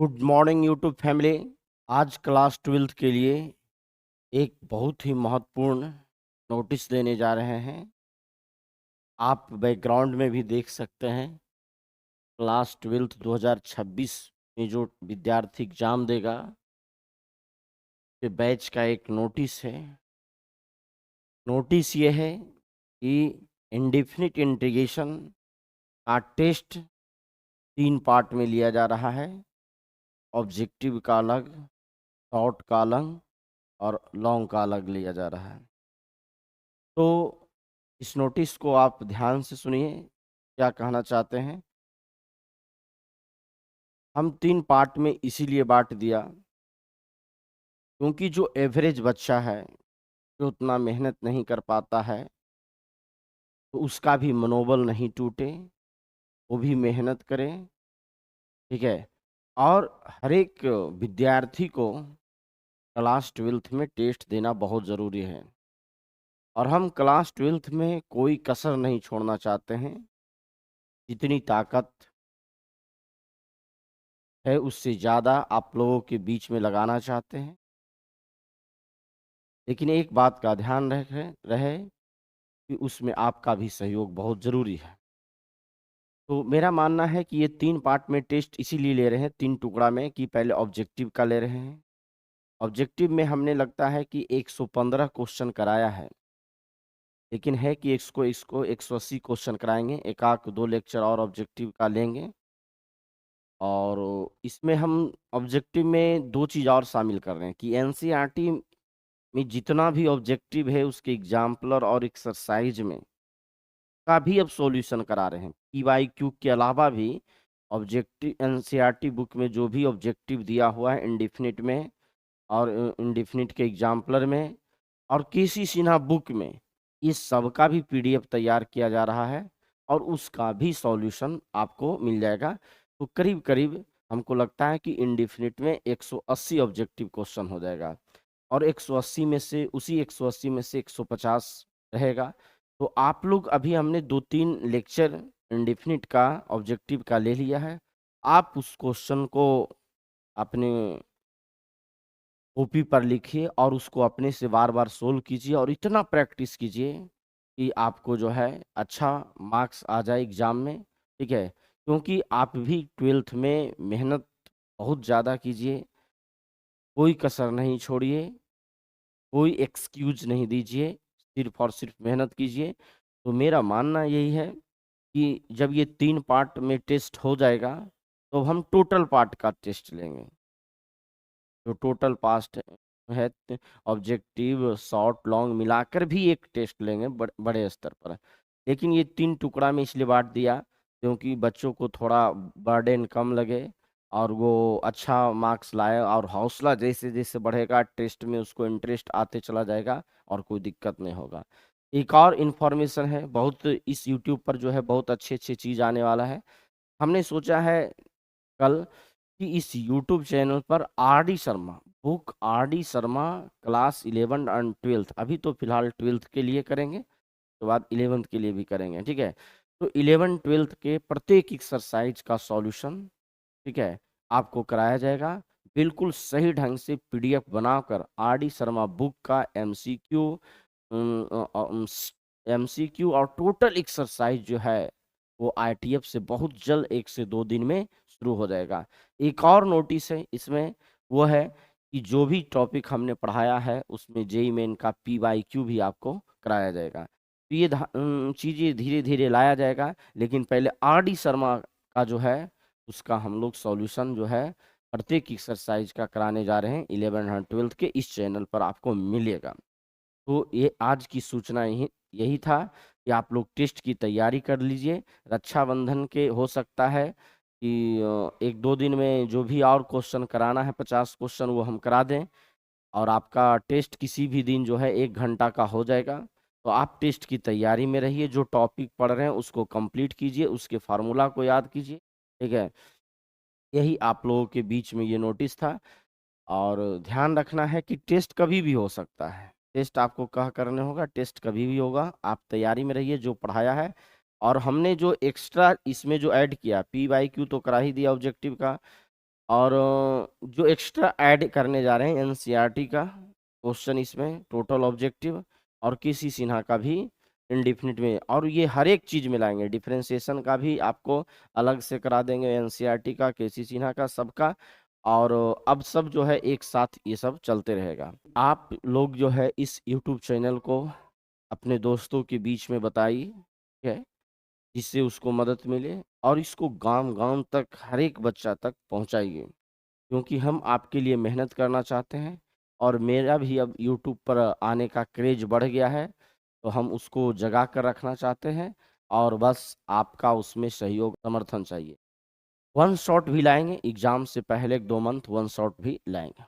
Good morning YouTube family. आज class 12th के लिए एक बहुत ही महत्वपूर्ण नोटिस देने जा रहे हैं। आप बैकग्राउंड में भी देख सकते हैं। क्लास 12th 2026 में जो विद्यार्थी एग्जाम देगा के बैच का एक नोटिस है। नोटिस ये है कि इंडेफिनिट इंटीग्रेशन का टेस्ट 3 पार्ट में लिया जा रहा है। ऑब्जेक्टिव का अलग, शॉर्ट का अलग और लॉन्ग का अलग लिया जा रहा है। तो इस नोटिस को आप ध्यान से सुनिए, क्या कहना चाहते हैं। हम 3 पार्ट में इसीलिए बांट दिया क्योंकि जो एवरेज बच्चा है, जो उतना मेहनत नहीं कर पाता है, तो उसका भी मनोबल नहीं टूटे, वो भी मेहनत करे। ठीक है। और हर एक विद्यार्थी को क्लास 12th में टेस्ट देना बहुत ज़रूरी है और हम क्लास 12th में कोई कसर नहीं छोड़ना चाहते हैं। जितनी ताकत है उससे ज़्यादा आप लोगों के बीच में लगाना चाहते हैं। लेकिन एक बात का ध्यान रहे कि उसमें आपका भी सहयोग बहुत ज़रूरी है। तो मेरा मानना है कि ये 3 पार्ट में टेस्ट इसीलिए ले रहे हैं, 3 टुकड़ा में, कि पहले ऑब्जेक्टिव का ले रहे हैं। ऑब्जेक्टिव में हमने लगता है कि 115 क्वेश्चन कराया है, लेकिन है कि इसको 180 क्वेश्चन कराएंगे। एक आध 2 लेक्चर और ऑब्जेक्टिव का लेंगे और इसमें हम ऑब्जेक्टिव में 2 चीज़ और शामिल कर रहे हैं कि एनसीईआरटी में जितना भी ऑब्जेक्टिव है उसके एग्जाम्पलर और एक्सरसाइज में का भी अब सॉल्यूशन करा रहे हैं। पीवाईक्यू के अलावा भी ऑब्जेक्टिव एनसीईआरटी बुक में जो भी ऑब्जेक्टिव दिया हुआ है इंडेफिनिट में और इंडेफिनिट के एग्जाम्पलर में और केसी सिन्हा बुक में, इस सब का भी पीडीएफ तैयार किया जा रहा है और उसका भी सॉल्यूशन आपको मिल जाएगा। तो करीब करीब हमको लगता है कि इंडेफिनिट में 180 ऑब्जेक्टिव क्वेश्चन हो जाएगा और 180 में से उसी 180 में से 150 रहेगा। तो आप लोग अभी हमने 2-3 लेक्चर इंडेफिनिट का ऑब्जेक्टिव का ले लिया है। आप उस क्वेश्चन को अपने कॉपी पर लिखिए और उसको अपने से बार बार सोल्व कीजिए और इतना प्रैक्टिस कीजिए कि आपको जो है अच्छा मार्क्स आ जाए एग्जाम में। ठीक है। क्योंकि आप भी 12th में मेहनत बहुत ज़्यादा कीजिए, कोई कसर नहीं छोड़िए, कोई एक्सक्यूज नहीं दीजिए, सिर्फ और सिर्फ मेहनत कीजिए। तो मेरा मानना यही है कि जब ये 3 पार्ट में टेस्ट हो जाएगा तो हम टोटल पार्ट का टेस्ट लेंगे। जो टोटल पास्ट है, ऑब्जेक्टिव शॉर्ट लॉन्ग मिलाकर भी एक टेस्ट लेंगे बड़े स्तर पर। लेकिन ये 3 टुकड़ा में इसलिए बांट दिया क्योंकि बच्चों को थोड़ा बर्डन कम लगे और वो अच्छा मार्क्स लाए और हौसला जैसे जैसे बढ़ेगा टेस्ट में उसको इंटरेस्ट आते चला जाएगा और कोई दिक्कत नहीं होगा। एक और इन्फॉर्मेशन है, बहुत इस यूट्यूब पर जो है बहुत अच्छे अच्छे चीज़ आने वाला है। हमने सोचा है कल कि इस यूट्यूब चैनल पर R D Sharma class 11 and 12th, अभी तो फिलहाल 12th के लिए करेंगे, तो बाद 11th के लिए भी करेंगे। ठीक है। तो 11 12th के प्रत्येक एक्सरसाइज का सॉल्यूशन, ठीक है, आपको कराया जाएगा बिल्कुल सही ढंग से पीडीएफ बनाकर। आर डी शर्मा बुक का एमसीक्यू और टोटल एक्सरसाइज जो है वो आईटीएफ से बहुत जल्द 1 से 2 दिन में शुरू हो जाएगा। एक और नोटिस है इसमें, वो है कि जो भी टॉपिक हमने पढ़ाया है उसमें जेईई मेन का पीवाईक्यू भी आपको कराया जाएगा। तो ये चीज़ें धीरे धीरे लाया जाएगा, लेकिन पहले आर डी शर्मा का जो है उसका हम लोग सॉल्यूशन जो है प्रत्येक एक्सरसाइज का कराने जा रहे हैं 11 और 12th के इस चैनल पर आपको मिलेगा। तो ये आज की सूचना यही था कि आप लोग टेस्ट की तैयारी कर लीजिए। रक्षाबंधन के हो सकता है कि 1-2 दिन में जो भी और क्वेश्चन कराना है 50 क्वेश्चन वो हम करा दें और आपका टेस्ट किसी भी दिन जो है 1 घंटा का हो जाएगा। तो आप टेस्ट की तैयारी में रहिए, जो टॉपिक पढ़ रहे हैं उसको कंप्लीट कीजिए, उसके फार्मूला को याद कीजिए। ठीक है। यही आप लोगों के बीच में ये नोटिस था और ध्यान रखना है कि टेस्ट कभी भी हो सकता है। टेस्ट आपको कह करने होगा, टेस्ट कभी भी होगा। आप तैयारी में रहिए जो पढ़ाया है। और हमने जो एक्स्ट्रा इसमें जो ऐड किया, पीवाईक्यू तो करा ही दिया ऑब्जेक्टिव का, और जो एक्स्ट्रा ऐड करने जा रहे हैं एनसीईआरटी का क्वेश्चन इसमें, टोटल ऑब्जेक्टिव और केसी सिन्हा का भी इंडिफिनिट में, और ये हर एक चीज मिलाएंगे, डिफरेंशिएशन का भी आपको अलग से करा देंगे, एनसीईआरटी का, केसी सिन्हा का, सबका। और अब सब जो है एक साथ ये सब चलते रहेगा। आप लोग जो है इस यूट्यूब चैनल को अपने दोस्तों के बीच में बताइए, ठीक है, जिससे उसको मदद मिले, और इसको गांव गांव तक, हर एक बच्चा तक पहुंचाइए, क्योंकि हम आपके लिए मेहनत करना चाहते हैं। और मेरा भी अब यूट्यूब पर आने का क्रेज बढ़ गया है, तो हम उसको जगा कर रखना चाहते हैं, और बस आपका उसमें सहयोग, समर्थन चाहिए। वन शॉट भी लाएंगे, एग्जाम से पहले 2 मंथ वन शॉट भी लाएंगे।